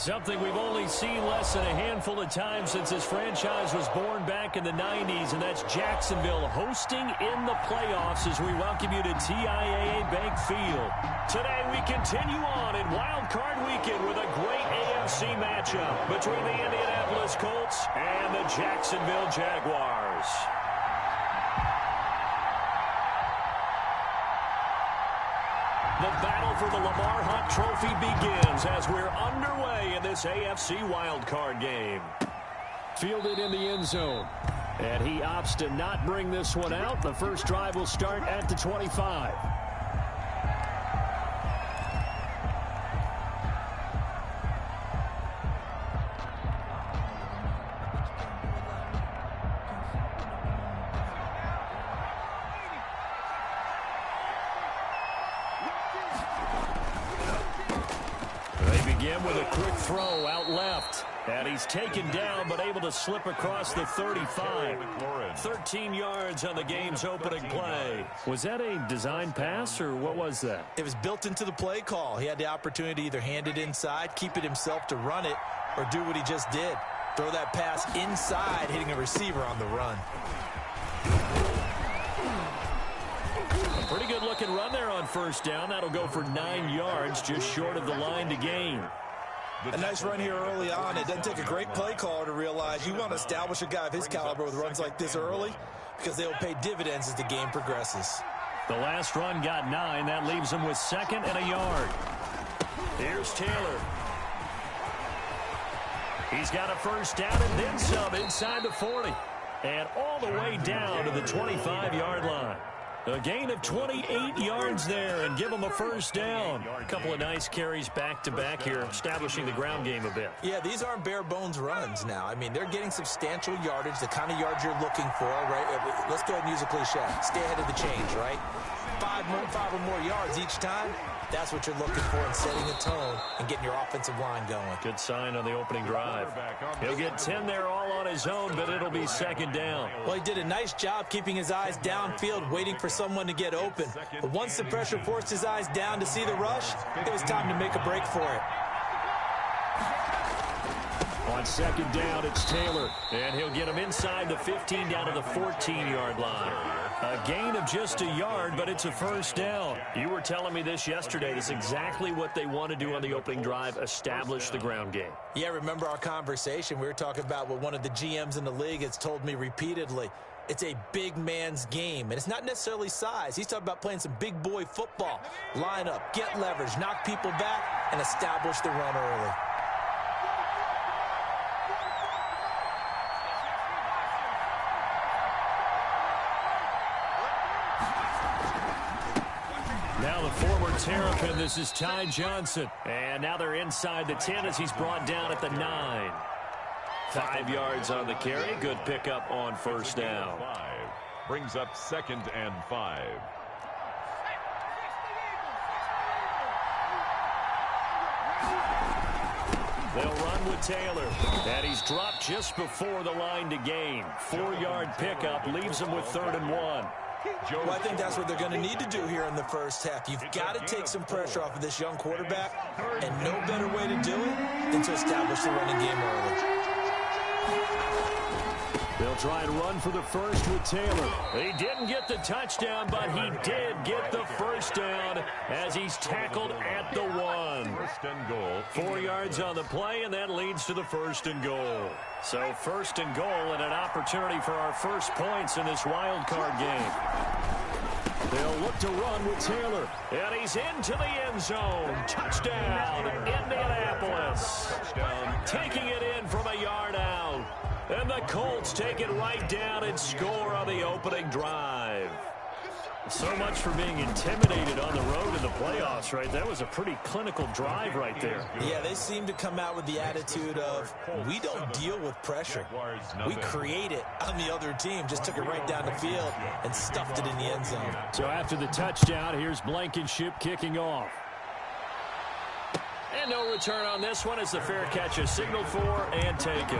Something we've only seen less than a handful of times since this franchise was born back in the 90s, and that's Jacksonville hosting in the playoffs as we welcome you to TIAA Bank Field. Today we continue on in Wild Card Weekend with a great AFC matchup between the Indianapolis Colts and the Jacksonville Jaguars. The battle for the Lamar Hunt Trophy begins as we're underway in this AFC wildcard game. Fielded in the end zone. And he opts to not bring this one out. The first drive will start at the 25. With a quick throw out left. And he's taken down but able to slip across the 35. 13 yards on the game's opening play. Was that a design pass or what was that? It was built into the play call. He had the opportunity to either hand it inside, keep it himself to run it, or do what he just did. Throw that pass inside, hitting a receiver on the run. A pretty good looking run there on first down. That'll go for 9 yards, just short of the line to gain. A nice run here early on. It doesn't take a great play caller to realize you want to establish a guy of his caliber with runs like this early because they will pay dividends as the game progresses. The last run got 9. That leaves him with 2nd and a yard. Here's Taylor. He's got a first down and then some inside the 40. And all the way down to the 25-yard line. A gain of 28 yards there and give them a first down. A couple of nice carries back-to-back here, establishing the ground game a bit. Yeah, these aren't bare-bones runs now. I mean, they're getting substantial yardage, the kind of yards you're looking for, right? Let's go ahead and use a cliche. Stay ahead of the change, right? 5 or more yards each time. That's what you're looking for in setting a tone and getting your offensive line going. Good sign on the opening drive. He'll get 10 there all on his own, but it'll be 2nd down. Well, he did a nice job keeping his eyes downfield, waiting for someone to get open. But once the pressure forced his eyes down to see the rush, it was time to make a break for it. On 2nd down, it's Taylor, and he'll get him inside the 15 down to the 14-yard line. A gain of just a yard, but it's a first down. You were telling me this yesterday. That's exactly what they want to do on the opening drive, establish the ground game. Yeah, remember our conversation. We were talking about what one of the GMs in the league has told me repeatedly. It's a big man's game, and it's not necessarily size. He's talking about playing some big boy football. Line up, get leverage, knock people back, and establish the run early. Now the former Terrapin, this is Ty Johnson. And now they're inside the 10 as he's brought down at the 9. 5 yards on the carry. Good pickup on first down. Brings up 2nd and 5. They'll run with Taylor. And he's dropped just before the line to gain. 4-yard pickup leaves him with 3rd and 1. Well, I think that's what they're going to need to do here in the first half. You've got to take some pressure off of this young quarterback, and no better way to do it than to establish the running game early. They'll try and run for the first with Taylor. He didn't get the touchdown, but he did get the first down as he's tackled at the 1. 1st and goal. 4 yards on the play, and that leads to the 1st and goal. So 1st and goal and an opportunity for our first points in this wild card game. They'll look to run with Taylor. And he's into the end zone. Touchdown, Indianapolis. Touchdown. Taking it in from a yard out. And the Colts take it right down and score on the opening drive. So much for being intimidated on the road in the playoffs, right? That was a pretty clinical drive right there. Yeah, they seem to come out with the attitude of, we don't deal with pressure. We create it on the other team. Just took it right down the field and stuffed it in the end zone. So after the touchdown, here's Blankenship kicking off. And no return on this one as the fair catch is signaled for and taken.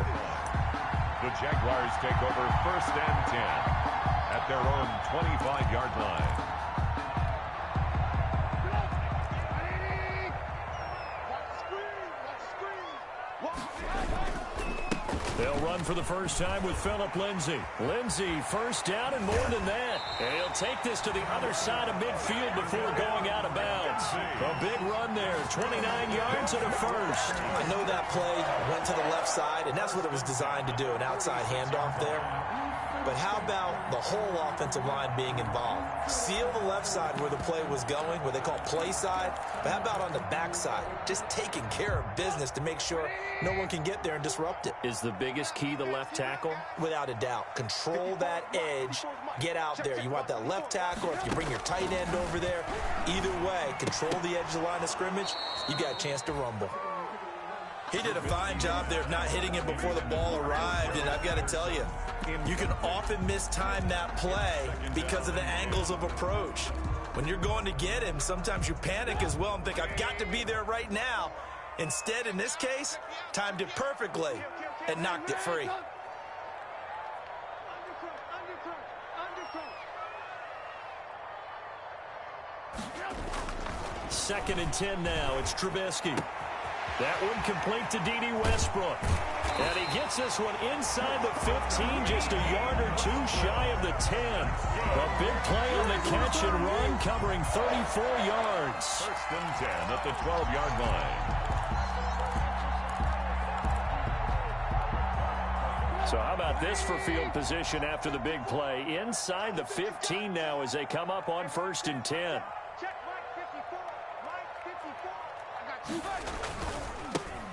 The Jaguars take over 1st and 10 at their own 25-yard line. run for the first time with Phillip Lindsay. Lindsay, first down and more than that. And he'll take this to the other side of midfield before going out of bounds. A big run there, 29 yards and a first. I know that play went to the left side, and that's what it was designed to do, an outside handoff there. But how about the whole offensive line being involved? Seal the left side where the play was going, where they call play side. But how about on the back side? Just taking care of business to make sure no one can get there and disrupt it. Is the biggest key the left tackle? Without a doubt. Control that edge. Get out there. You want that left tackle, or if you bring your tight end over there. Either way, control the edge of the line of scrimmage. You got a chance to rumble. He did a fine job there of not hitting him before the ball arrived, and I've got to tell you, you can often mistime that play because of the angles of approach. When you're going to get him, sometimes you panic as well and think, I've got to be there right now. Instead, in this case, timed it perfectly and knocked it free. Second and 10 now. It's Trubisky. That one complete to D.D. Westbrook. And he gets this one inside the 15, just a yard or two shy of the 10. A big play on the catch and run, covering 34 yards. First and 10 at the 12-yard line. So how about this for field position after the big play? Inside the 15 now as they come up on first and 10.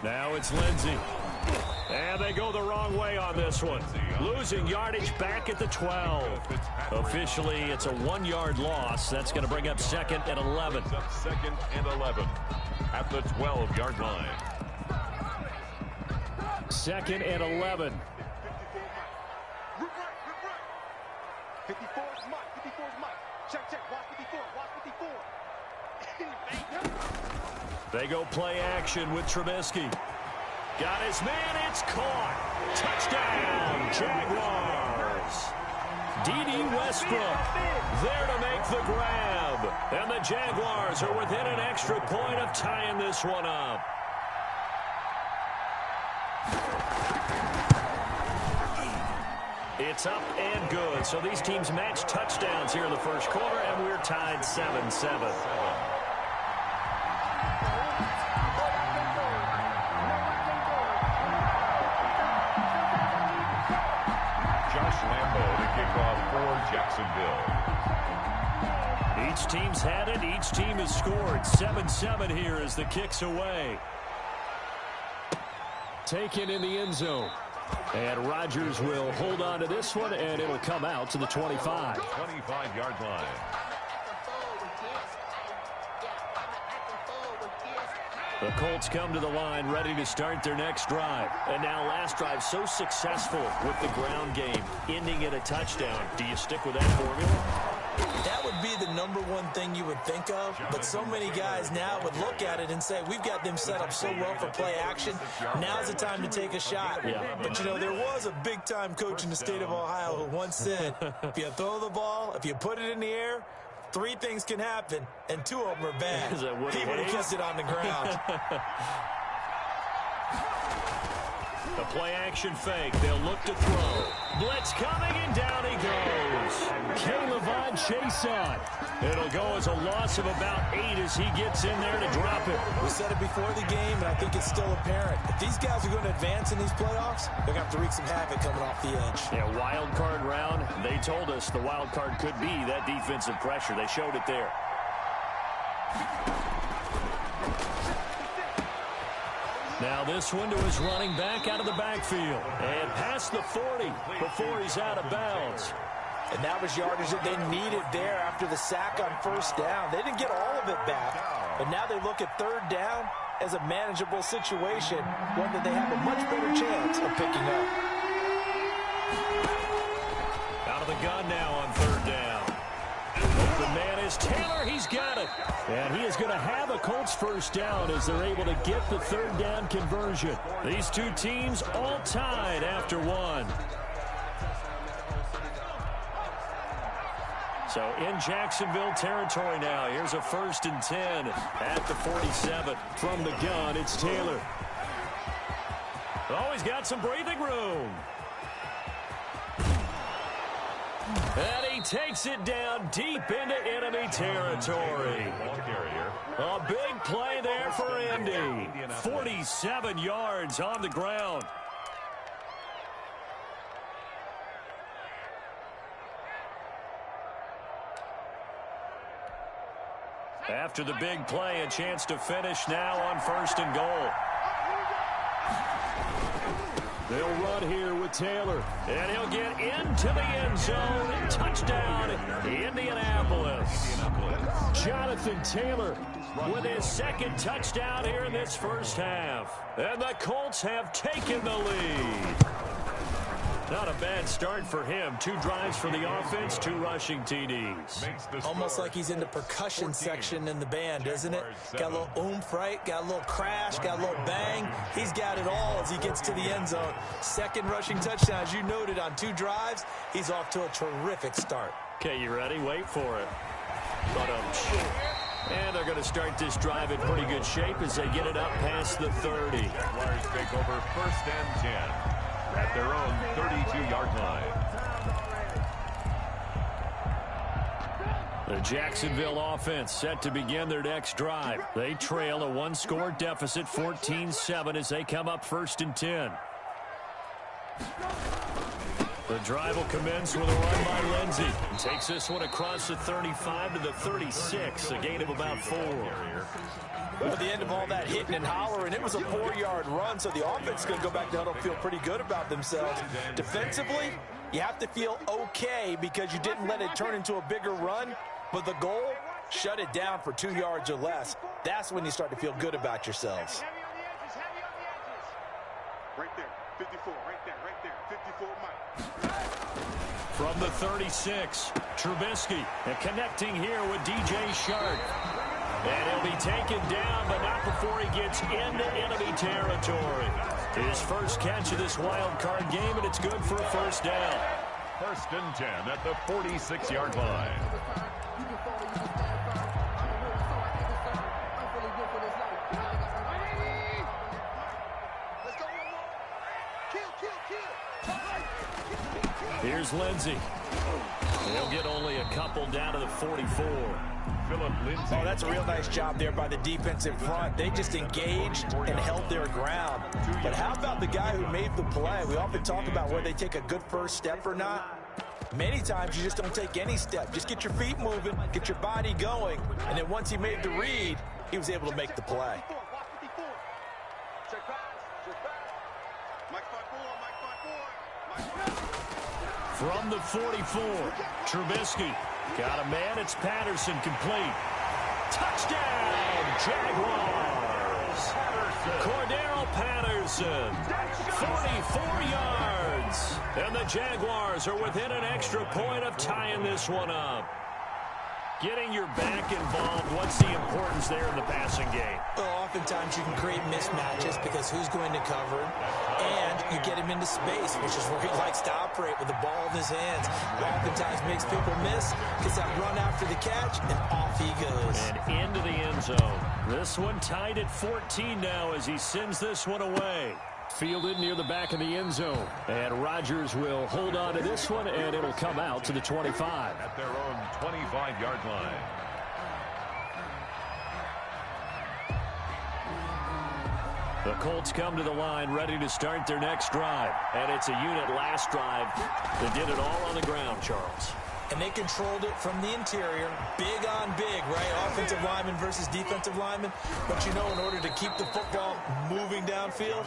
Now it's Lindsay. And they go the wrong way on this one. Losing yardage back at the 12. Officially, it's a 1-yard loss. That's going to bring up second and 11. Second and 11 at the 12-yard line. Second and 11. 54 is Mike. 54 is Mike. Check, check. Watch 54. Watch 54. They go play action with Trubisky. Got his man. It's caught. Touchdown, Jaguars. D.D. Westbrook there to make the grab. And the Jaguars are within an extra point of tying this one up. It's up and good. So these teams match touchdowns here in the first quarter, and we're tied 7-7. Jacksonville. Each team's had it. Each team has scored. 7-7 here as the kick's away. Taken in the end zone. And Rodgers will hold on to this one, and it'll come out to the 25. 25-yard line. The Colts come to the line ready to start their next drive. And now last drive so successful with the ground game, ending in a touchdown. Do you stick with that formula? That would be the number one thing you would think of, but so many guys now would look at it and say, we've got them set up so well for play action. Now's the time to take a shot. Yeah. But, you know, there was a big-time coach in the state of Ohio who once said, if you throw the ball, if you put it in the air, 3 things can happen, and 2 of them are bad. Is that what he would have kept it on the ground. The play action fake. They'll look to throw. Blitz coming, and down he goes. K'Lavon Chaisson. It'll go as a loss of about 8 as he gets in there to drop it. We said it before the game, and I think it's still apparent. If these guys are going to advance in these playoffs, they're going to have to wreak some havoc coming off the edge. Yeah, wild card round. They told us the wild card could be that defensive pressure. They showed it there. Now this one to his running back out of the backfield. And past the 40 before he's out of bounds. And that was yardage that they needed there after the sack on first down. They didn't get all of it back, but now they look at third down as a manageable situation, one that they have a much better chance of picking up. Out of the gun now on third down. Open man is Taylor. He's got it. And he is going to have a Colts first down as they're able to get the third down conversion. These two teams all tied after one. So in Jacksonville territory now. Here's a first and 10 at the 47. From the gun, it's Taylor. Oh, he's got some breathing room. And he takes it down deep into enemy territory. A big play there for Indy. 47 yards on the ground. After the big play, a chance to finish now on 1st and goal. They'll run here with Taylor, and he'll get into the end zone. Touchdown, Indianapolis. Jonathan Taylor with his 2nd touchdown here in this first half. And the Colts have taken the lead. Not a bad start for him. 2 drives for the offense, 2 rushing TDs. Almost like he's in the percussion section in the band, isn't it? Got a little oomph, right? Got a little crash, got a little bang. He's got it all as he gets to the end zone. 2nd rushing touchdown, as you noted, on 2 drives. He's off to a terrific start. Okay, you ready? Wait for it. And they're going to start this drive in pretty good shape as they get it up past the 30. Jaguars take over 1st and 10 at their own 32-yard line. The Jacksonville offense set to begin their next drive. They trail a 1-score deficit, 14-7, as they come up 1st and 10. The drive will commence with a run by Lindsey. He takes this one across the 35 to the 36, a gain of about 4. Well, at the end of all that hitting and hollering, it was a 4-yard run, so the offense is going to go back to huddle, feel pretty good about themselves. Defensively, you have to feel okay because you didn't let it turn into a bigger run, but the goal, shut it down for 2 yards or less. That's when you start to feel good about yourselves. Heavy on the edges, heavy on the edges. Right there, 54, right there, 54, Mike. From the 36, Trubisky, and connecting here with DJ Shark. And he'll be taken down, but not before he gets into enemy territory. His first catch of this wild card game, and it's good for a 1st down. 1st and 10 at the 46-yard line. Here's Lindsey. He'll get only a couple down to the 44. Oh, that's a real nice job there by the defensive front. They just engaged and held their ground. But how about the guy who made the play? We often talk about whether they take a good first step or not. Many times you just don't take any step. Just get your feet moving, get your body going, and then once he made the read, he was able to make the play. From the 44, Trubisky. Got a man, it's Patterson, complete. Touchdown, Jaguars. Cordero Patterson, 44 yards. And the Jaguars are within an extra point of tying this one up. Getting your back involved, what's the importance there in the passing game? Well, oftentimes you can create mismatches because who's going to cover him, and you get him into space, which is where he likes to operate with the ball in his hands. Oftentimes makes people miss, gets that run after the catch, and off he goes. And into the end zone. This one tied at 14 now as he sends this one away. Fielded near the back of the end zone. And Rodgers will hold on to this one, and it'll come out to the 25. At their own 25-yard line. The Colts come to the line ready to start their next drive. And it's a unit last drive that did it all on the ground, Charles. And they controlled it from the interior, big on big, right? Offensive lineman versus defensive lineman. But you know, in order to keep the football moving downfield,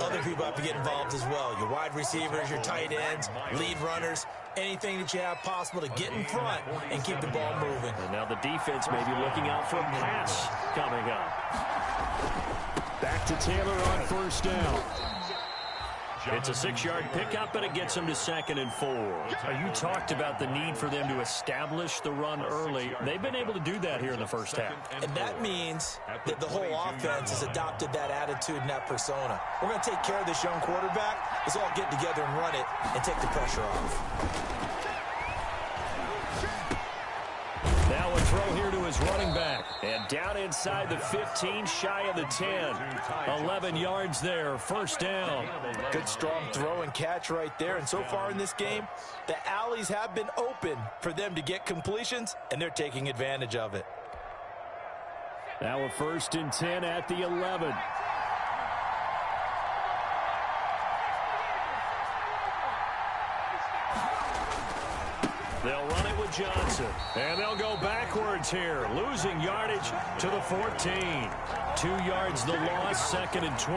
other people have to get involved as well. Your wide receivers, your tight ends, lead runners, anything that you have possible to get in front and keep the ball moving. And now the defense may be looking out for a pass coming up. Back to Taylor on 1st down. It's a 6-yard pickup, and it gets them to 2nd and 4. You talked about the need for them to establish the run early. They've been able to do that here in the first half. And that means that the whole offense has adopted that attitude and that persona. We're going to take care of this young quarterback. Let's all get together and run it and take the pressure off. Now a throw here to his his running back. And down inside the 15, shy of the 10. 11 yards there, first down. Good strong throw and catch right there. And so far in this game, the alleys have been open for them to get completions, and they're taking advantage of it. Now a 1st and 10 at the 11. They'll run it with Johnson. And they'll go backwards here, losing yardage to the 14. 2 yards the loss, 2nd and 12.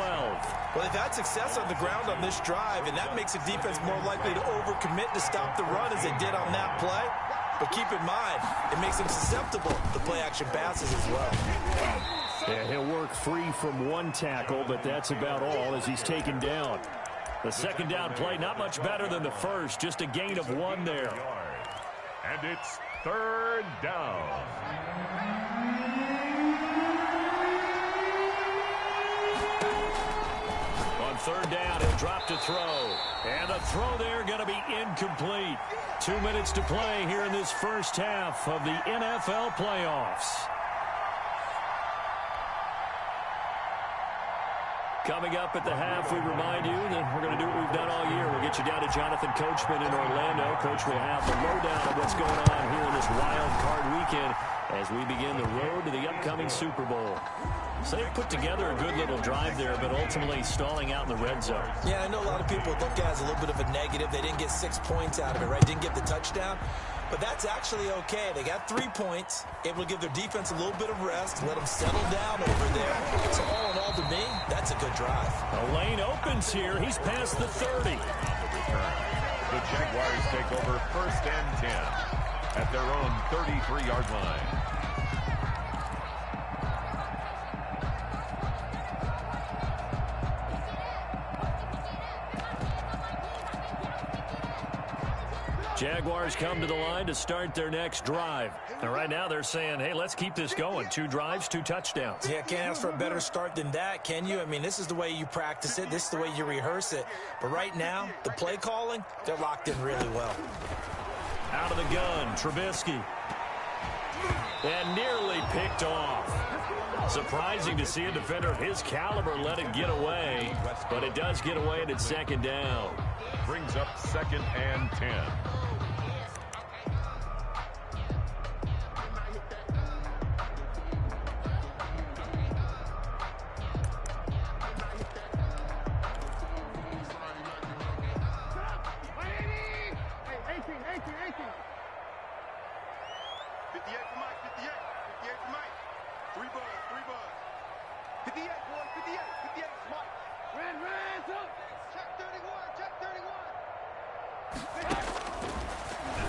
Well, they've had success on the ground on this drive, and that makes the defense more likely to overcommit to stop the run as they did on that play. But keep in mind, it makes them susceptible to play-action passes as well. Yeah, he'll work free from one tackle, but that's about all as he's taken down. The second down play, not much better than the first, just a gain of 1 there. And it's 3rd down. On 3rd down, he'll drop to throw. And the throw there going to be incomplete. 2 minutes to play here in this first half of the NFL playoffs. Coming up at the half, we remind you that we're going to do what we've done all year. We'll get you down to Jonathan Coachman in Orlando. Coach will have the lowdown of what's going on here in this wild card weekend as we begin the road to the upcoming Super Bowl. So they've put together a good little drive there, but ultimately stalling out in the red zone. Yeah, I know a lot of people look at it as a little bit of a negative. They didn't get 6 points out of it, right? Didn't get the touchdown. But that's actually okay. They got 3 points, able to give their defense a little bit of rest, let them settle down over there. So all in all, to me, that's a good drive. A lane opens here. He's past the 30. The Jaguars take over 1st and 10 at their own 33-yard line. Jaguars come to the line to start their next drive. And right now they're saying, hey, let's keep this going. 2 drives, 2 touchdowns. Yeah, can't ask for a better start than that, can you? I mean, this is the way you practice it. This is the way you rehearse it. But right now, the play calling, they're locked in really well. Out of the gun, Trubisky. And nearly picked off. Surprising to see a defender of his caliber let it get away. But it does get away and it's 2nd down. Brings up 2nd and 10.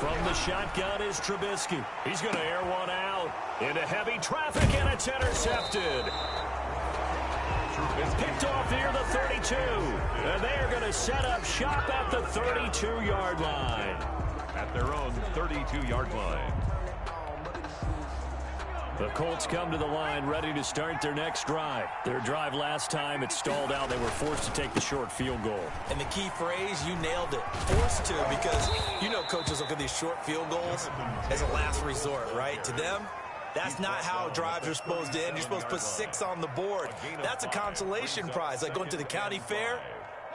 From the shotgun is Trubisky. He's going to air one out into heavy traffic, and it's intercepted. Picked off near the 32. And they are going to set up shop at the 32-yard line. At their own 32-yard line. The Colts come to the line ready to start their next drive. Their drive last time, it stalled out. They were forced to take the short field goal. And the key phrase, you nailed it. Forced to, because you know coaches look at these short field goals as a last resort, right? To them, that's not how drives are supposed to end. You're supposed to put 6 on the board. That's a consolation prize, like going to the county fair.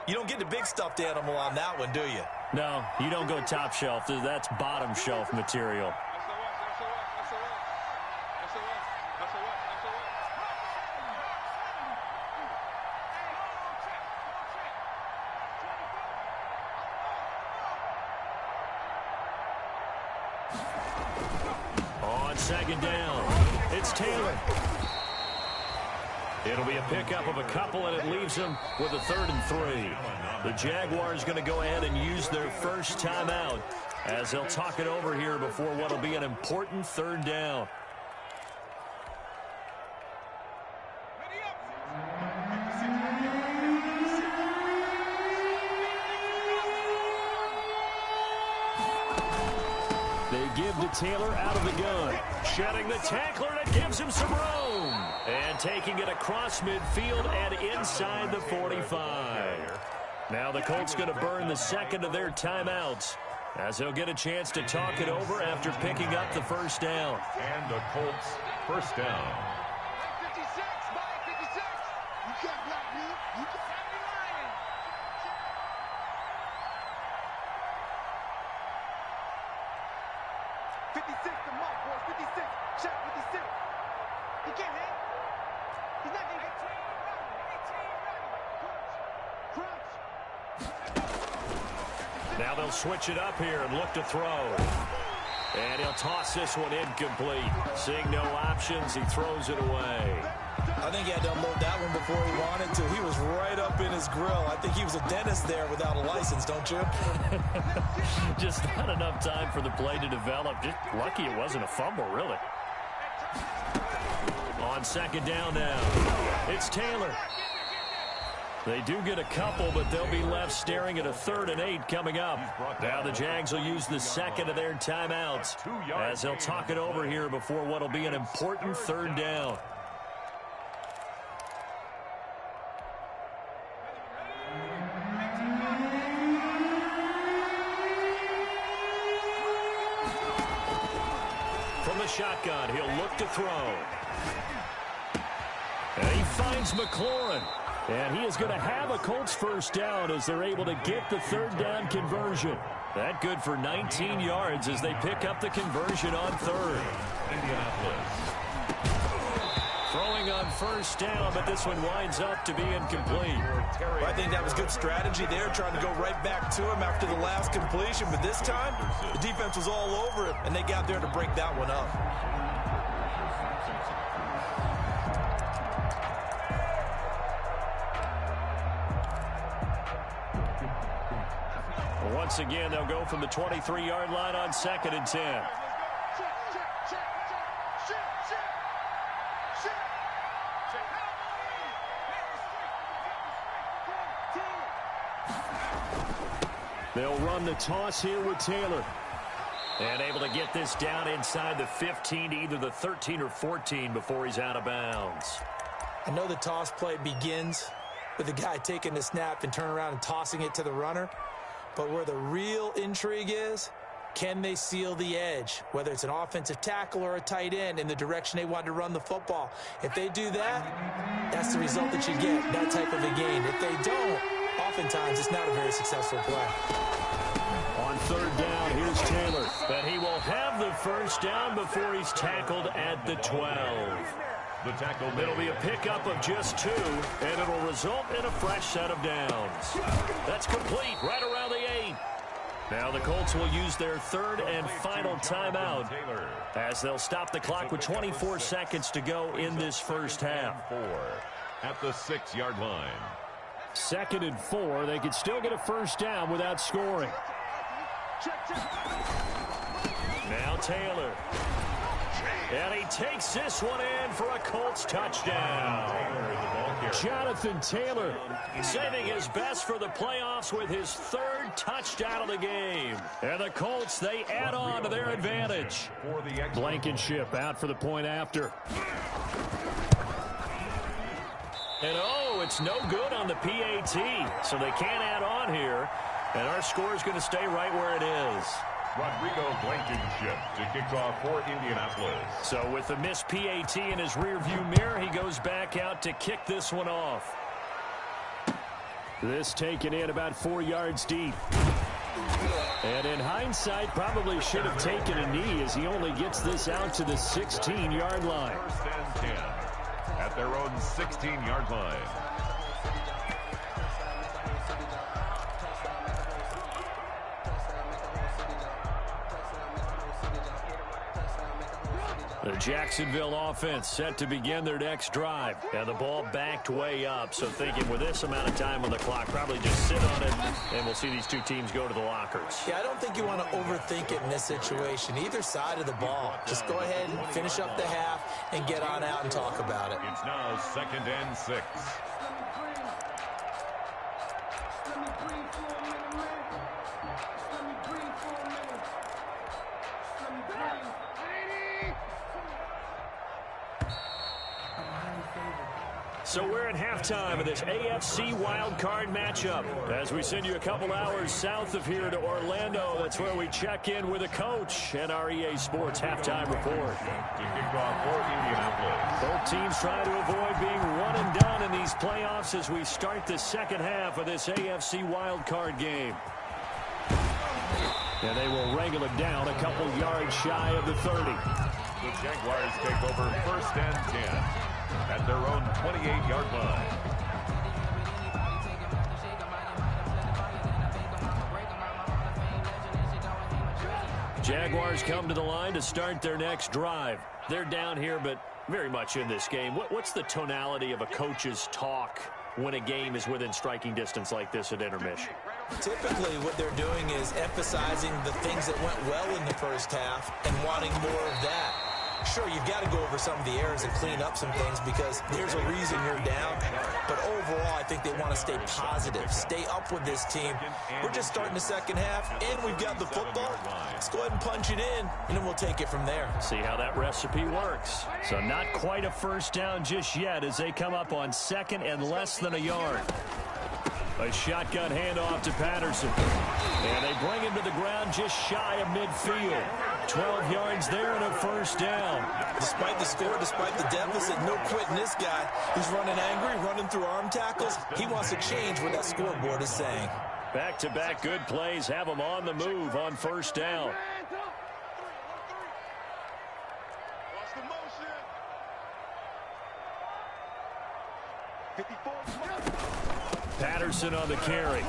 You don't get the big stuffed animal on that one, do you? No, you don't go top shelf. That's bottom shelf material. On 2nd down, it's Taylor. It'll be a pickup of a couple, and it leaves him with a 3rd and 3. The Jaguars going to go ahead and use their first timeout as they'll talk it over here before what will be an important 3rd down. They give to Taylor out of the gun. Shedding the tackler, and it gives him some room. And taking it across midfield and inside the 45. Now the Colts going to burn the 2nd of their timeouts as he'll get a chance to talk it over after picking up the first down. And the Colts first down. 56, Mike, 56. You can't block me. You can't have me lying. 56 to Mike, boys. 56. Check 56. He can't hang. He's not going to get 18 running. Crunch. Now they'll switch it up here and look to throw. And he'll toss this one incomplete. Seeing no options, he throws it away. I think he had to unload that one before he wanted to. He was right up in his grill. I think he was a dentist there without a license, don't you? Just not enough time for the play to develop. Just lucky it wasn't a fumble, really. On second down now, it's Taylor. They do get a couple, but they'll be left staring at a 3rd and 8 coming up. Now the Jags will use the second of their timeouts as they'll talk it over here before what will be an important 3rd down. From the shotgun, he'll look to throw. And he finds McLaurin. And he is going to have a Colts first down as they're able to get the 3rd down conversion. That good for 19 yards as they pick up the conversion on 3rd. Indianapolis. Throwing on first down, but this one winds up to be incomplete. I think that was good strategy there, trying to go right back to him after the last completion. But this time, the defense was all over it, and they got there to break that one up. Once again, they'll go from the 23-yard line on 2nd and 10. They'll run the toss here with Taylor. And able to get this down inside the 15 to either the 13 or 14 before he's out of bounds. I know the toss play begins with the guy taking the snap and turning around and tossing it to the runner. But where the real intrigue is, can they seal the edge, whether it's an offensive tackle or a tight end, in the direction they want to run the football? If they do that, that's the result that you get, that type of a gain. If they don't, oftentimes it's not a very successful play. On 3rd down, here's Taylor. But he will have the first down before he's tackled at the 12. The tackle. It'll be a pickup of just 2, and it'll result in a fresh set of downs. That's complete right around the 8. Now the Colts will use their 3rd and final timeout as they'll stop the clock with 24 seconds to go in this first half. 4 at the 6-yard line. 2nd and 4. They could still get a first down without scoring. Now Taylor. And he takes this one in for a Colts touchdown. Jonathan Taylor saving his best for the playoffs with his 3rd touchdown of the game. And the Colts, they add on to their advantage. Blankenship out for the point after. And oh, it's no good on the PAT, so they can't add on here. And our score is going to stay right where it is. Rodrigo Blankenship to kick off for Indianapolis. So with the missed PAT in his rearview mirror, he goes back out to kick this one off. This taken in about 4 yards deep. And in hindsight, probably should have taken a knee as he only gets this out to the 16-yard line. 1st and 10 at their own 16-yard line. The Jacksonville offense set to begin their next drive. And the ball backed way up. So thinking with this amount of time on the clock, probably just sit on it, and we'll see these two teams go to the lockers. Yeah, I don't think you want to overthink it in this situation. Either side of the ball. Just go ahead and finish up the half and get on out and talk about it. It's now 2nd and 6. So we're at halftime of this AFC wildcard matchup. As we send you a couple hours south of here to Orlando, that's where we check in with a coach and our EA Sports halftime report. Both teams trying to avoid being one and done in these playoffs as we start the second half of this AFC wildcard game. And they will wrangle it down a couple yards shy of the 30. The Jaguars take over 1st and 10 at their own 28-yard line. Jaguars come to the line to start their next drive. They're down here, but very much in this game. What's the tonality of a coach's talk when a game is within striking distance like this at intermission? Typically, what they're doing is emphasizing the things that went well in the first half and wanting more of that. Sure, you've got to go over some of the errors and clean up some things because there's a reason you're down. But overall, I think they want to stay positive, stay up with this team. We're just starting the second half, and we've got the football. Let's go ahead and punch it in, and then we'll take it from there. See how that recipe works. So not quite a first down just yet as they come up on second and less than a yard. A shotgun handoff to Patterson. And they bring him to the ground just shy of midfield. 12 yards there and a first down. Despite the score, despite the deficit, no quitting this guy. He's running angry, running through arm tackles. He wants to change what that scoreboard is saying. Back-to-back good plays have him on the move on first down. Patterson on the carry.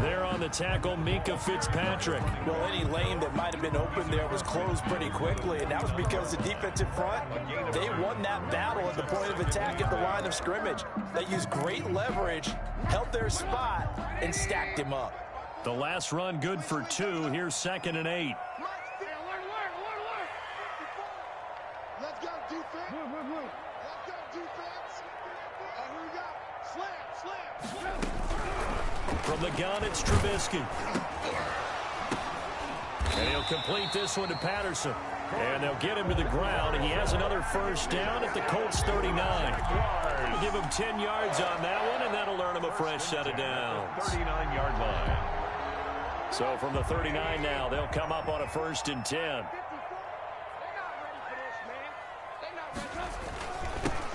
There on the tackle, Minkah Fitzpatrick. Well, any lane that might have been open there was closed pretty quickly, and that was because the defensive front, they won that battle at the point of attack at the line of scrimmage. They used great leverage, held their spot, and stacked him up. The last run good for 2. Here's 2nd and 8. Let's go defense. Let's go defense. And here we go. Slam. From the gun, it's Trubisky. And he'll complete this one to Patterson. And they'll get him to the ground. And he has another first down at the Colts 39. Give him 10 yards on that one, and that'll earn him a fresh set of downs. 39-yard line. So from the 39 now, they'll come up on a 1st and 10.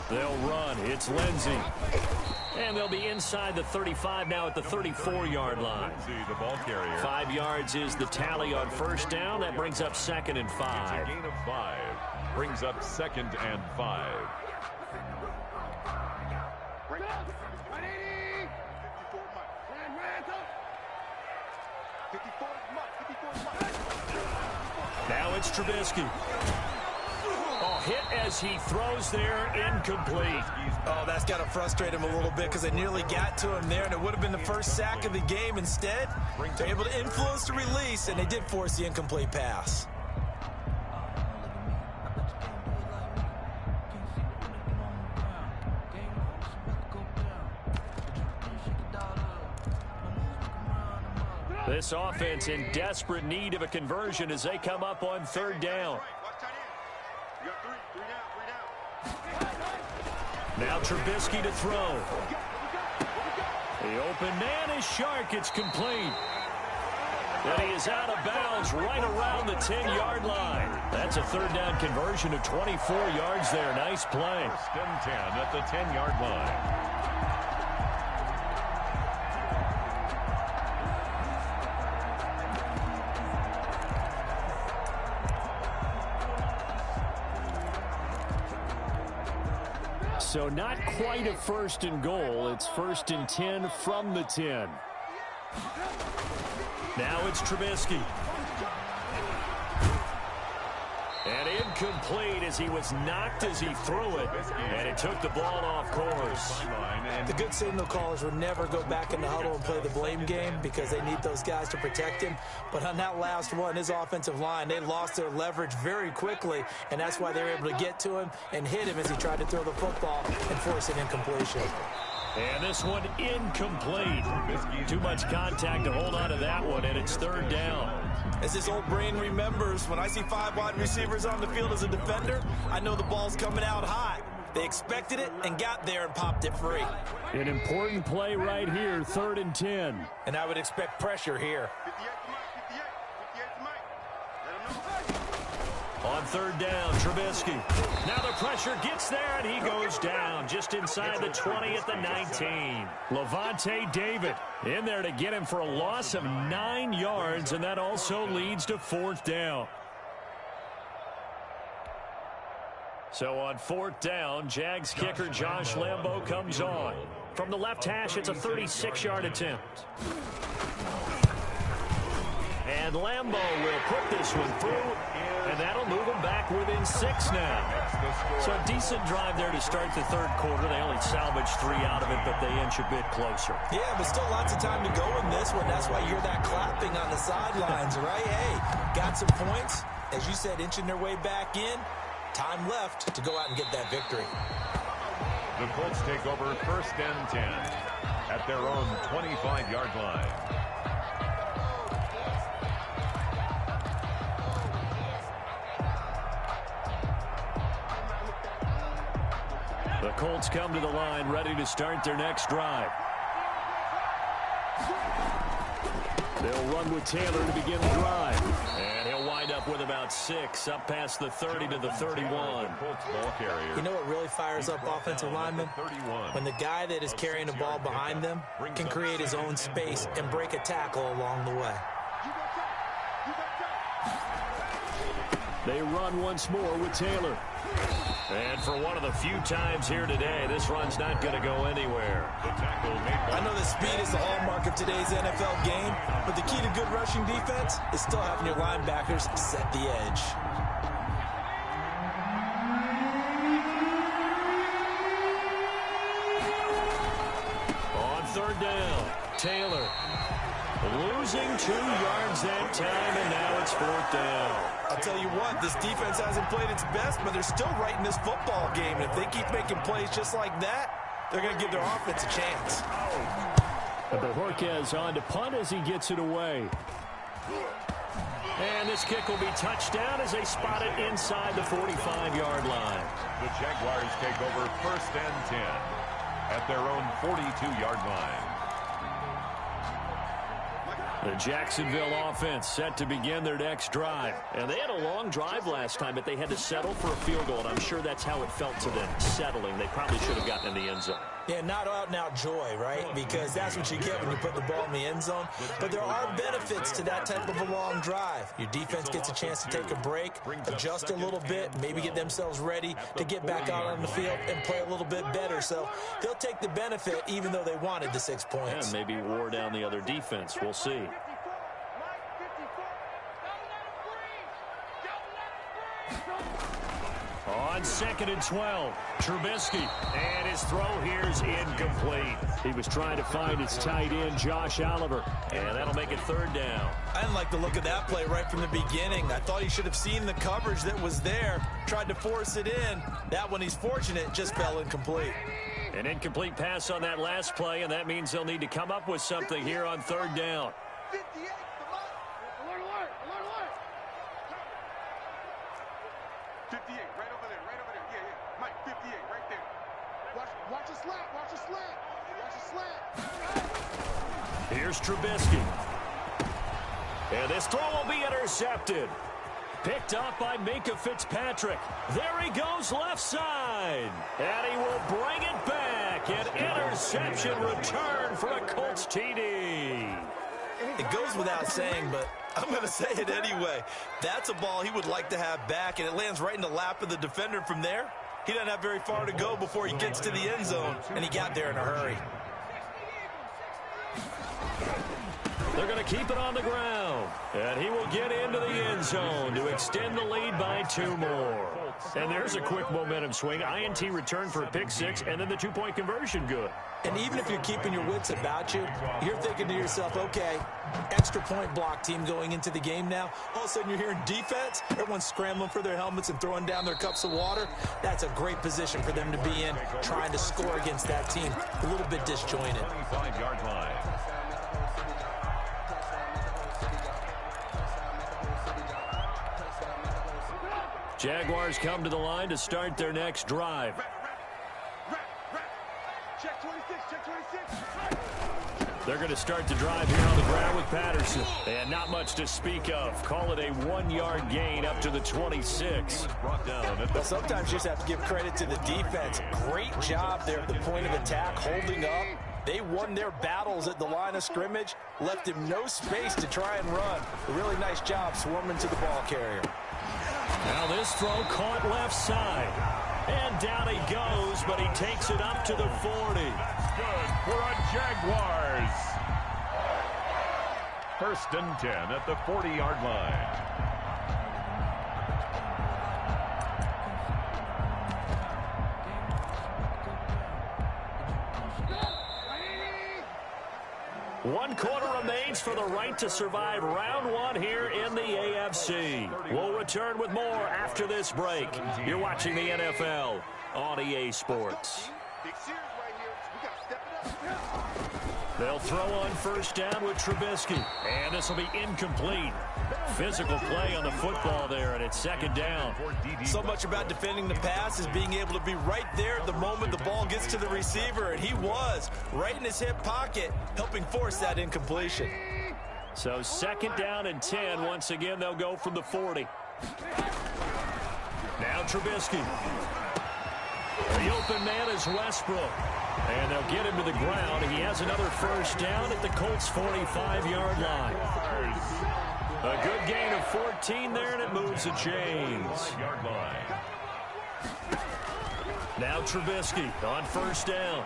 They'll run. It's Lindsey. And they'll be inside the 35 now at the 34-yard line. The ball carrier. 5 yards is the tally on first down. That brings up 2nd and 5. It's a gain of 5. Brings up 2nd and 5. Now it's Trubisky. Oh, hit as he throws there, incomplete. Oh, that's got to frustrate him a little bit because they nearly got to him there, and it would have been the first sack of the game. Instead, they're able to influence the release, and they did force the incomplete pass. This offense in desperate need of a conversion as they come up on 3rd down. Now Trubisky to throw. The open man is Shark. It's complete. And he is out of bounds right around the 10-yard line. That's a 3rd down conversion of 24 yards there. Nice play. 1st and 10 at the 10-yard line. So not quite a 1st and goal. It's 1st and 10 from the 10. Now it's Trubisky. And incomplete as he was knocked as he threw it. And it took the ball off course. The good signal callers would never go back in the huddle and play the blame game because they need those guys to protect him. But on that last one, his offensive line, they lost their leverage very quickly, and that's why they were able to get to him and hit him as he tried to throw the football and force an incompletion. And this one incomplete. Too much contact to hold on to that one, and it's 3rd down. As his old brain remembers, when I see 5 wide receivers on the field as a defender, I know the ball's coming out hot. They expected it and got there and popped it free. An important play right here, 3rd and 10. And I would expect pressure here. 58 to Mike. Let him know. On 3rd down, Trubisky. Now the pressure gets there, and he goes down just inside the 20 at the 19. Levante David in there to get him for a loss of 9 yards, and that also leads to 4th down. So on 4th down, Jags kicker Josh Lambo comes on. From the left hash, it's a 36-yard attempt. And Lambo will put this one through, and that'll move them back within 6 now. So a decent drive there to start the 3rd quarter. They only salvaged 3 out of it, but they inch a bit closer. Yeah, but still lots of time to go in this one. That's why you're that clapping on the sidelines, right? Hey, got some points. As you said, inching their way back in. Time left to go out and get that victory. The Colts take over 1st and 10 at their own 25-yard line. The Colts come to the line ready to start their next drive. They'll run with Taylor to begin the drive. And he'll wind up with about 6, up past the 30 to the 31. You know what really fires up offensive linemen? When the guy that is carrying the ball behind them can create his own space and break a tackle along the way. They run once more with Taylor. And for one of the few times here today, this run's not going to go anywhere. I know that speed is the hallmark of today's NFL game, but the key to good rushing defense is still having your linebackers set the edge. On 3rd down, Taylor losing 2 yards that time, and now it's 4th down. I'll tell you what, this defense hasn't played its best, but they're still right in this football game. And if they keep making plays just like that, they're going to give their offense a chance. But Jorquez on to punt as he gets it away. And this kick will be touchdown as they spot it inside the 45-yard line. The Jaguars take over 1st and 10 at their own 42-yard line. The Jacksonville offense set to begin their next drive. And they had a long drive last time, but they had to settle for a field goal, and I'm sure that's how it felt to them, settling. They probably should have gotten in the end zone. Yeah, not out-and-out joy, right? Because that's what you get when you put the ball in the end zone. But there are benefits to that type of a long drive. Your defense gets a chance to take a break, adjust a little bit, maybe get themselves ready to get back out on the field and play a little bit better. So they'll take the benefit even though they wanted the 6 points. And maybe wore down the other defense. We'll see. On 2nd and 12, Trubisky, and his throw here is incomplete. He was trying to find his tight end, Josh Oliver, and that'll make it 3rd down. I didn't like the look of that play right from the beginning. I thought he should have seen the coverage that was there, tried to force it in. That one, he's fortunate, just fell incomplete. An incomplete pass on that last play, and that means they'll need to come up with something here on 3rd down. 58 to Mike. Alert. 58, right over there. Yeah. Mike, 58, right there. Watch a slant. Here's Trubisky. And this throw will be intercepted. Picked up by Minkah Fitzpatrick. There he goes left side. And he will bring it back. An interception return for a Colts TD. It goes without saying, but I'm going to say it anyway. That's a ball he would like to have back, and it lands right in the lap of the defender from there. He doesn't have very far to go before he gets to the end zone, and he got there in a hurry. They're going to keep it on the ground. And he will get into the end zone to extend the lead by 2 more. And there's a quick momentum swing. INT return for a pick 6, and then the 2-point conversion good. And even if you're keeping your wits about you, you're thinking to yourself, okay, extra point block team going into the game now. All of a sudden you're hearing defense. Everyone's scrambling for their helmets and throwing down their cups of water. That's a great position for them to be in, trying to score against that team. A little bit disjointed. 25-yard line. Jaguars come to the line to start their next drive. They're going to start the drive here on the ground with Patterson. And not much to speak of. Call it a 1-yard gain up to the 26. Well, sometimes you just have to give credit to the defense. Great job there at the point of attack, holding up. They won their battles at the line of scrimmage, left him no space to try and run. A really nice job swarming to the ball carrier. Now this throw caught left side. And down he goes, but he takes it up to the 40. Good for a Jaguars. First and 10 at the 40-yard line. One quarter remains for the right to survive round one here in the AFC. We'll return with more after this break. You're watching the NFL on EA Sports. They'll throw on first down with Trubisky. And this will be incomplete. Physical play on the football there, and it's second down. So much about defending the pass is being able to be right there at the moment the ball gets to the receiver, and he was right in his hip pocket, helping force that incompletion. So second down and 10. Once again, they'll go from the 40. Now Trubisky. The open man is Westbrook. And they'll get him to the ground. He has another first down at the Colts' 45-yard line. A good gain of 14 there, and it moves the chains. Now Trubisky on first down.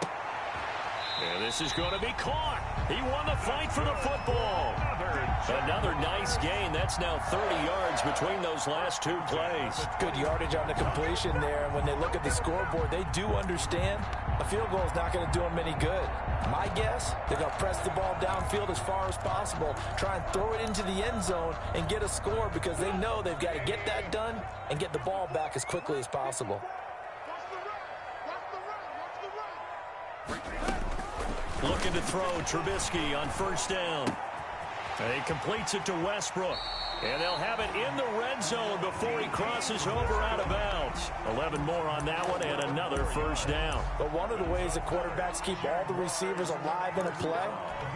And this is going to be caught. He won the fight for the football. Another nice gain. That's now 30 yards between those last two plays. Good yardage on the completion there. And when they look at the scoreboard, they do understand a field goal is not going to do them any good. My guess, they're going to press the ball downfield as far as possible, try and throw it into the end zone and get a score because they know they've got to get that done and get the ball back as quickly as possible. Looking to throw Trubisky on first down. And he completes it to Westbrook. And they'll have it in the red zone before he crosses over out of bounds. 11 more on that one and another first down. But one of the ways that quarterbacks keep all the receivers alive in a play,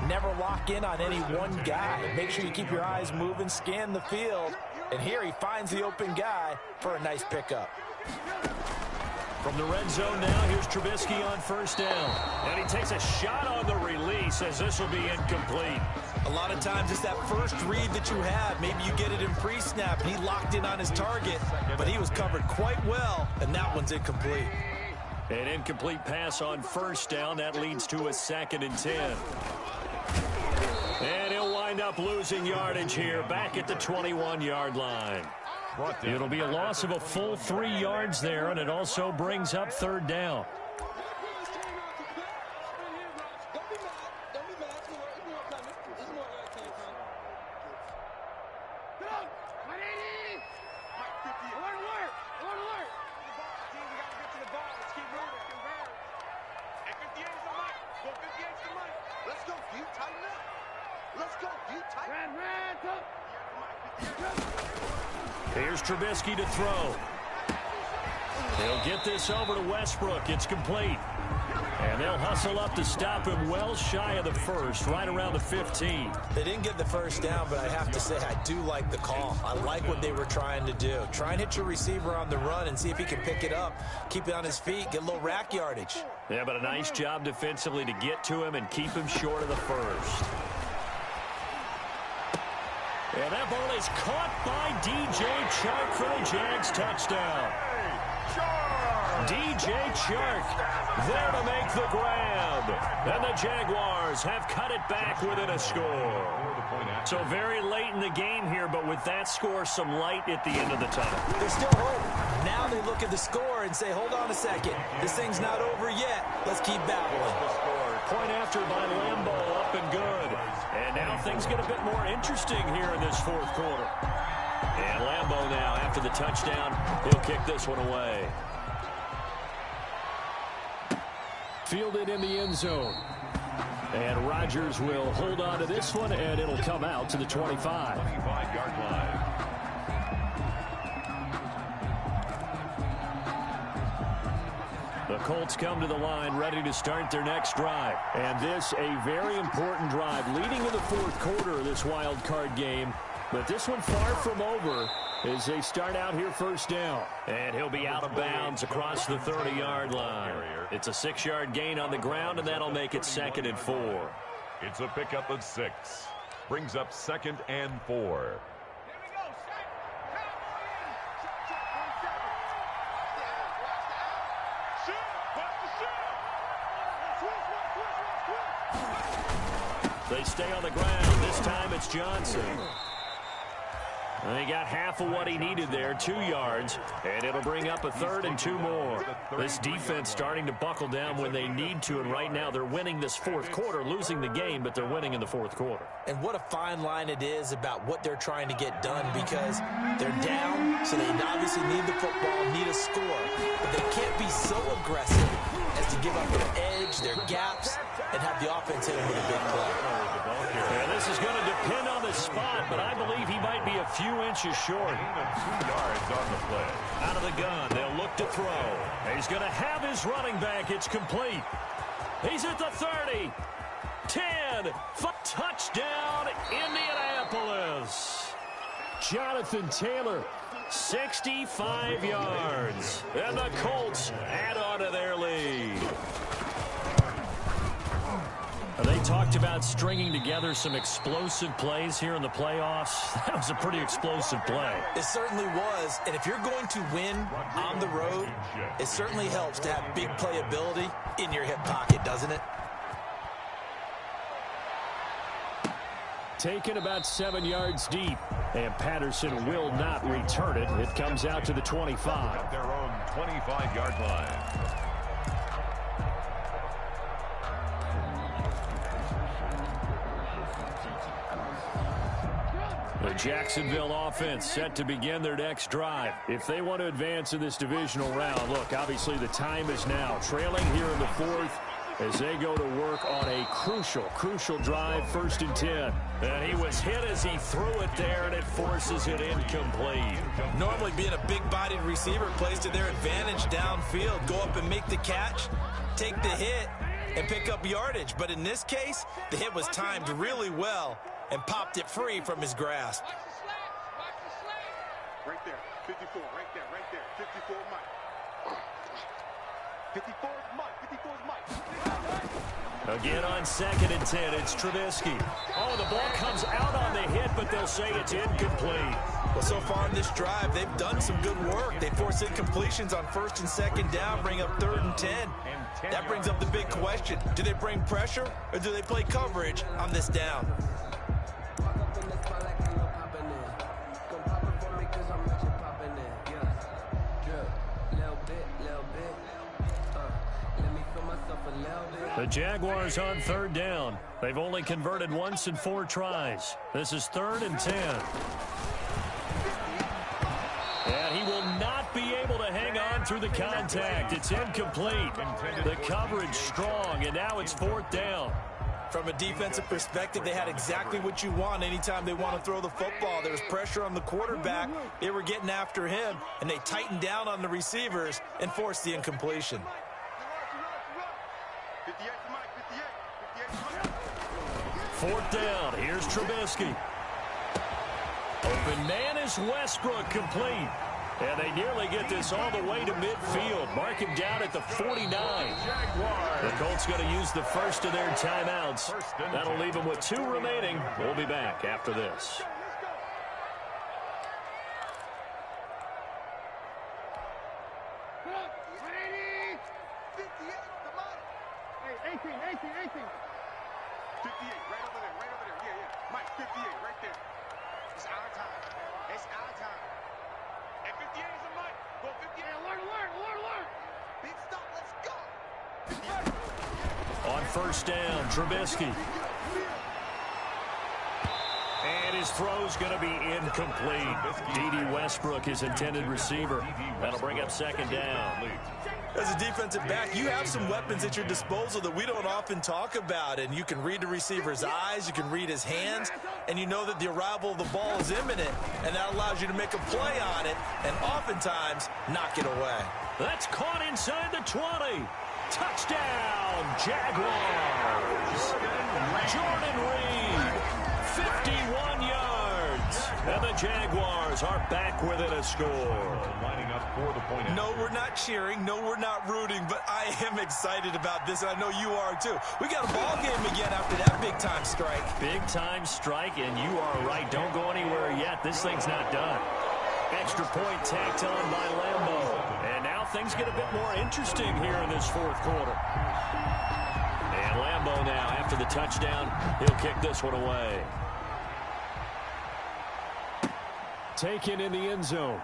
never lock in on any one guy. Make sure you keep your eyes moving, scan the field. And here he finds the open guy for a nice pickup. From the red zone now, here's Trubisky on first down. And he takes a shot on the release as this will be incomplete. A lot of times it's that first read that you have. Maybe you get it in pre-snap, and he locked in on his target, but he was covered quite well, and that one's incomplete. An incomplete pass on first down. That leads to a second and 10. And he'll wind up losing yardage here back at the 21-yard line. It'll be a loss of a full 3 yards there, and it also brings up third down. Here's Trubisky to throw. He'll get this over to Westbrook. It's complete. And they'll hustle up to stop him well shy of the first, right around the 15. They didn't get the first down, but I have to say I do like the call. I like what they were trying to do. Try and hit your receiver on the run and see if he can pick it up, keep it on his feet, get a little rack yardage. Yeah, but a nice job defensively to get to him and keep him short of the first. And that ball is caught by DJ Chark for the Jags touchdown. DJ Chark there to make the grab. And the Jaguars have cut it back within a score. So very late in the game here, but with that score, some light at the end of the tunnel. There's still hope. Now they look at the score and say, hold on a second. This thing's not over yet. Let's keep battling. Point after by Lambeau, up and good. And now things get a bit more interesting here in this fourth quarter. And Lambeau now, after the touchdown, he'll kick this one away. Fielded in the end zone. And Rodgers will hold on to this one, and it'll come out to the 25. 25-yard line. The Colts come to the line, ready to start their next drive. And this, a very important drive, leading in the fourth quarter of this wild card game. But this one far from over as they start out here first down. And he'll be out of bounds across the 30-yard line. It's a 6-yard gain on the ground, and that'll make it 2nd and 4. It's a pickup of 6. Brings up 2nd and 4. They stay on the ground. This time it's Johnson. And he got half of what he needed there, 2 yards, and it'll bring up a 3rd and 2 more. This defense starting to buckle down when they need to, and right now they're winning this fourth quarter, losing the game, but they're winning in the fourth quarter. And what a fine line it is about what they're trying to get done, because they're down, so they obviously need the football, need a score, but they can't be so aggressive as to give up their edge, their gaps, and have the offense hit them with a big play. And this is going to depend on the spot, but I believe he might be a few inches short. 2 yards on the play. Out of the gun, they'll look to throw. He's going to have his running back. It's complete. He's at the 30. 10. Touchdown, Indianapolis. Jonathan Taylor, 65 yards. And the Colts add on to their lead. They talked about stringing together some explosive plays here in the playoffs. That was a pretty explosive play. It certainly was. And if you're going to win on the road, it certainly helps to have big playability in your hip pocket, doesn't it? Taken about 7 yards deep. And Patterson will not return it. It comes out to the 25. At their own 25-yard line. The Jacksonville offense set to begin their next drive. If they want to advance in this divisional round, look, obviously the time is now. Trailing here in the fourth as they go to work on a crucial drive, 1st and 10. And he was hit as he threw it there, and it forces it incomplete. Normally being a big-bodied receiver plays to their advantage downfield. Go up and make the catch, take the hit, and pick up yardage. But in this case, the hit was timed really well and popped it free from his grasp. Right there, 54, right there, 54 Mike. 54 is Mike, 54 is Mike. Again on 2nd and 10, it's Trubisky. Oh, the ball comes out on the hit, but they'll say it's incomplete. Well, so far in this drive, they've done some good work. They force incompletions on 1st and 2nd down, bring up 3rd and 10. That brings up the big question. Do they bring pressure, or do they play coverage on this down? The Jaguars on 3rd down. They've only converted once in 4 tries. This is 3rd and 10. And he will not be able to hang on through the contact. It's incomplete. The coverage strong, and now it's 4th down. From a defensive perspective, they had exactly what you want anytime they want to throw the football. There was pressure on the quarterback. They were getting after him, and they tightened down on the receivers and forced the incompletion. 4th down. Here's Trubisky. Open man is Westbrook, complete. And they nearly get this all the way to midfield. Mark him down at the 49. The Colts going to use the first of their timeouts. That'll leave them with 2 remaining. We'll be back after this. On 1st down, Trubisky. And his throw's going to be incomplete. D.D. Westbrook, his intended receiver. That'll bring up 2nd down. As a defensive back, you have some weapons at your disposal that we don't often talk about. And you can read the receiver's eyes, you can read his hands, and you know that the arrival of the ball is imminent, and that allows you to make a play on it. And often oftentimes knock it away. That's caught inside the 20. Touchdown, Jaguars. Jordan Reed, 51 yards. And the Jaguars are back within a score. Lining up for the point. No, we're not cheering. No, we're not rooting. But I am excited about this, and I know you are too. We got a ball game again after that big-time strike. Big-time strike, and you are right. Don't go anywhere yet. This thing's not done. Extra point tacked on by Lambo. And now things get a bit more interesting here in this fourth quarter. And Lambo now, after the touchdown, he'll kick this one away. Taken in the end zone.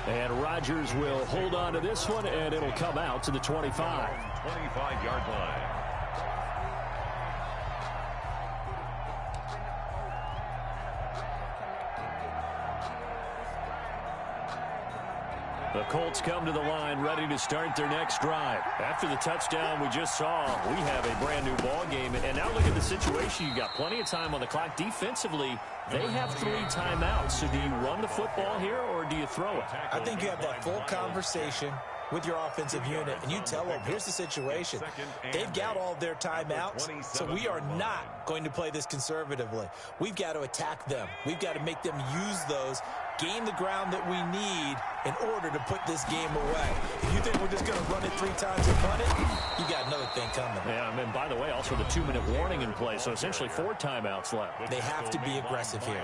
And Rodgers will hold on to this one, and it'll come out to the 25. 25-yard line. The Colts come to the line ready to start their next drive. After the touchdown we just saw, we have a brand new ball game. And now look at the situation. You got plenty of time on the clock. Defensively, they have 3 timeouts. So do you run the football here or do you throw it? I think you have that full conversation with your offensive unit, and you tell them, here's the situation. They've got all their timeouts, so we are not going to play this conservatively. We've got to attack them. We've got to make them use those, gain the ground that we need in order to put this game away. If you think we're just going to run it 3 times and punt it, you got another thing coming. Yeah, and by the way, also the 2-minute warning in play, so essentially 4 timeouts left. They have to be aggressive here.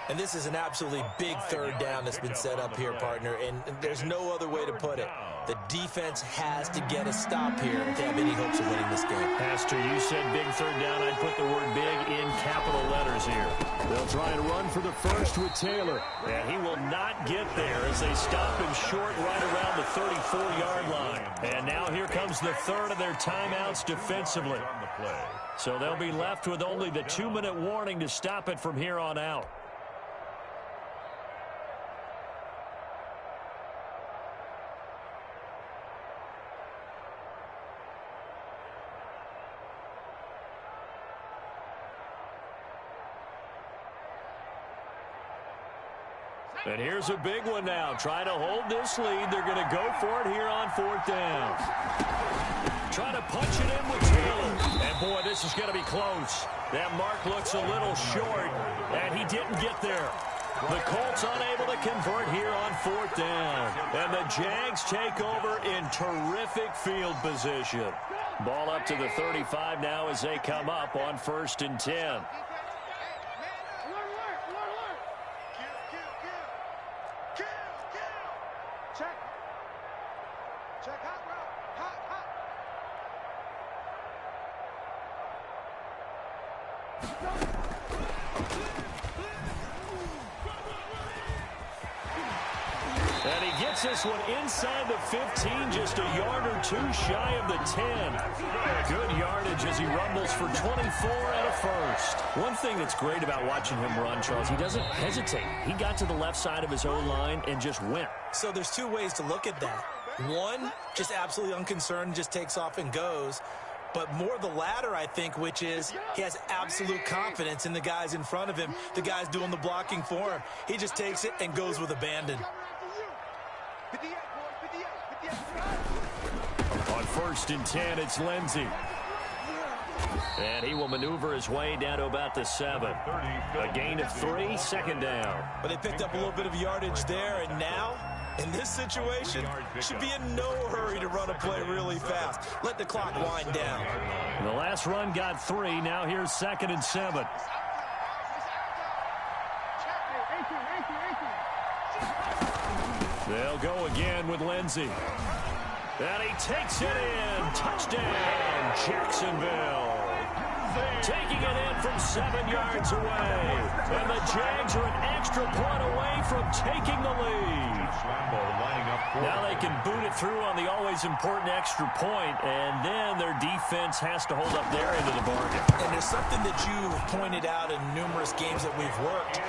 And this is an absolutely big third down that's been set up here, partner, and there's no other way to put it. The defense has to get a stop here if they have any hopes of winning this game. Pastor, you said big third down. I'd put the word big in capital letters here. They'll try and run for the first with Taylor. And he will not get there as they stop him short right around the 34-yard line. And now here comes the third of their timeouts defensively. So they'll be left with only the 2-minute warning to stop it from here on out. And here's a big one now. Trying to hold this lead. They're going to go for it here on 4th down. Trying to punch it in with Taylor. And, boy, this is going to be close. That mark looks a little short, and he didn't get there. The Colts unable to convert here on 4th down. And the Jags take over in terrific field position. Ball up to the 35 now as they come up on 1st and 10. And he gets this one inside the 15, just a yard or 2 shy of the 10. Good yardage as he rumbles for 24 and a first. One thing that's great about watching him run, Charles, he doesn't hesitate. He got to the left side of his own line and just went. So there's 2 ways to look at that. One, just absolutely unconcerned, just takes off and goes. But more the latter, I think, which is he has absolute confidence in the guys in front of him, the guys doing the blocking for him. He just takes it and goes with abandon. On 1st and 10, it's Lindsey. And he will maneuver his way down to about the 7. A gain of 3, 2nd down. But they picked up a little bit of yardage there, and now, in this situation, should be in no hurry to run a play really fast. Let the clock wind down. The last run got 3. Now here's 2nd and 7. They'll go again with Lindsey. And he takes it in. Touchdown, Jacksonville. Taking it in from 7 yards away. And the Jags are an extra point away from taking the lead. Now they can boot it through on the always important extra point, and then their defense has to hold up their end of the bargain. And there's something that you pointed out in numerous games that we've worked.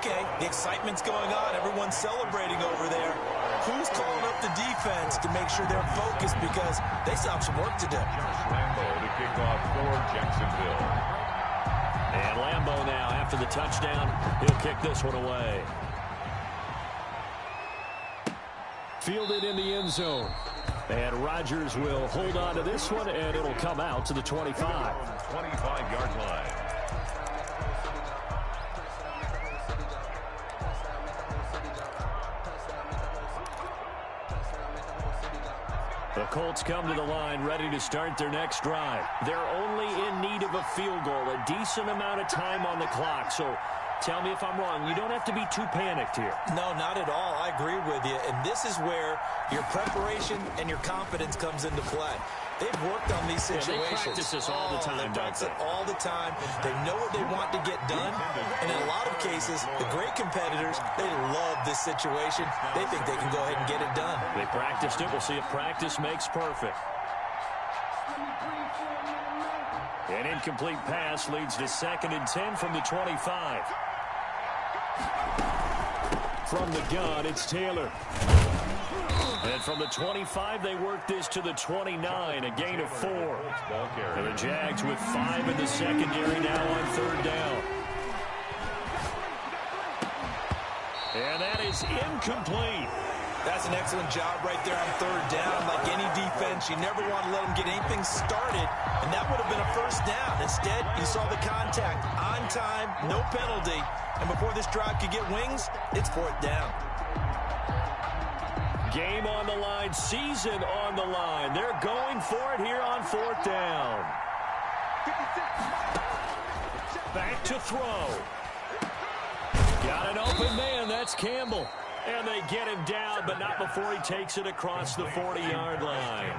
Okay, the excitement's going on. Everyone's celebrating over there. Who's calling up the defense to make sure they're focused because they still have some work to do? Lambo to kick off for Jacksonville. And Lambo now, after the touchdown, he'll kick this one away. Fielded in the end zone. And Rodgers will hold on to this one, and it'll come out to the 25. 25-yard line. The Colts come to the line ready to start their next drive. They're only in need of a field goal, a decent amount of time on the clock. So tell me if I'm wrong. You don't have to be too panicked here. No, not at all. I agree with you. And this is where your preparation and your confidence comes into play. They've worked on these situations. Yeah, they practice this all the time. They practice it all the time. They know what they want to get done. And in a lot of cases, the great competitors, they love this situation. They think they can go ahead and get it done. They practiced it. We'll see if practice makes perfect. An incomplete pass leads to 2nd and 10 from the 25. From the gun, it's Taylor. And from the 25, they work this to the 29, a gain of 4. And the Jags with 5 in the secondary now on 3rd down. And that is incomplete. That's an excellent job right there on 3rd down. Like any defense, you never want to let them get anything started, and that would have been a 1st down. Instead, you saw the contact on time, no penalty, and before this drive could get wings, it's 4th down. Game on the line, season on the line. They're going for it here on 4th down. Back to throw. Got an open man, that's Campbell. And they get him down, but not before he takes it across the 40-yard line.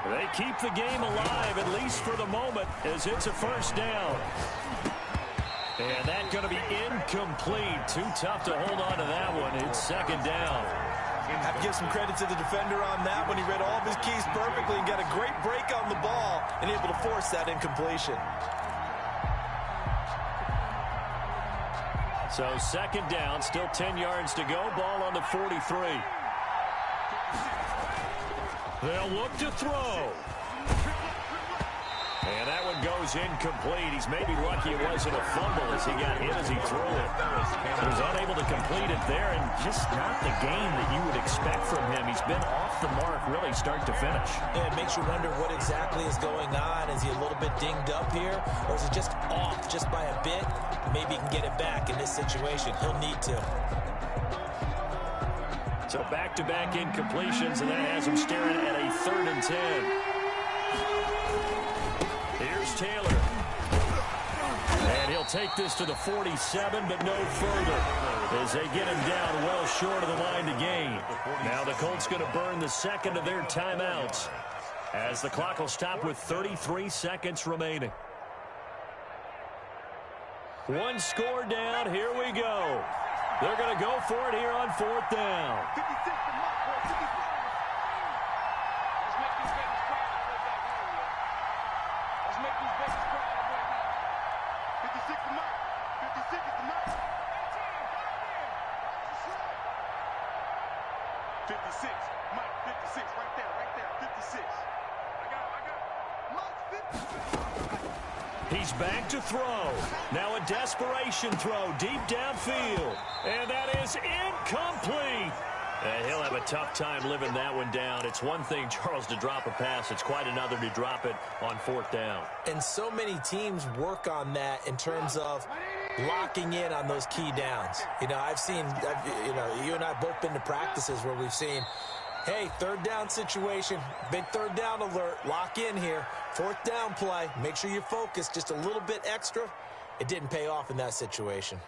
They keep the game alive, at least for the moment, as it's a 1st down. And that's going to be incomplete. Too tough to hold on to that one. It's 2nd down. I have to give some credit to the defender on that when he read all of his keys perfectly and got a great break on the ball and able to force that incompletion. So 2nd down, still 10 yards to go. Ball on the 43. They'll look to throw. And that one goes incomplete. He's maybe lucky it wasn't a fumble as he got hit as he threw it. He was unable to complete it there, and just not the game that you would expect from him. He's been off the mark really start to finish. Yeah, it makes you wonder what exactly is going on. Is he a little bit dinged up here, or is it just off just by a bit? Maybe he can get it back in this situation. He'll need to. So back-to-back incompletions, and that has him staring at a 3rd and 10. Here's Taylor. And he'll take this to the 47, but no further as they get him down well short of the line to gain. Now the Colts going to burn the 2nd of their timeouts as the clock will stop with 33 seconds remaining. One score down. Here we go. They're going to go for it here on 4th down. He's back to throw. Now a desperation throw deep downfield. And that is incomplete. And he'll have a tough time living that one down. It's one thing, Charles, to drop a pass. It's quite another to drop it on 4th down. And so many teams work on that in terms of locking in on those key downs. You know, you and I both been to practices where we've seen, hey, 3rd down situation, big 3rd down alert, lock in here. 4th down play, make sure you focus just a little bit extra. It didn't pay off in that situation.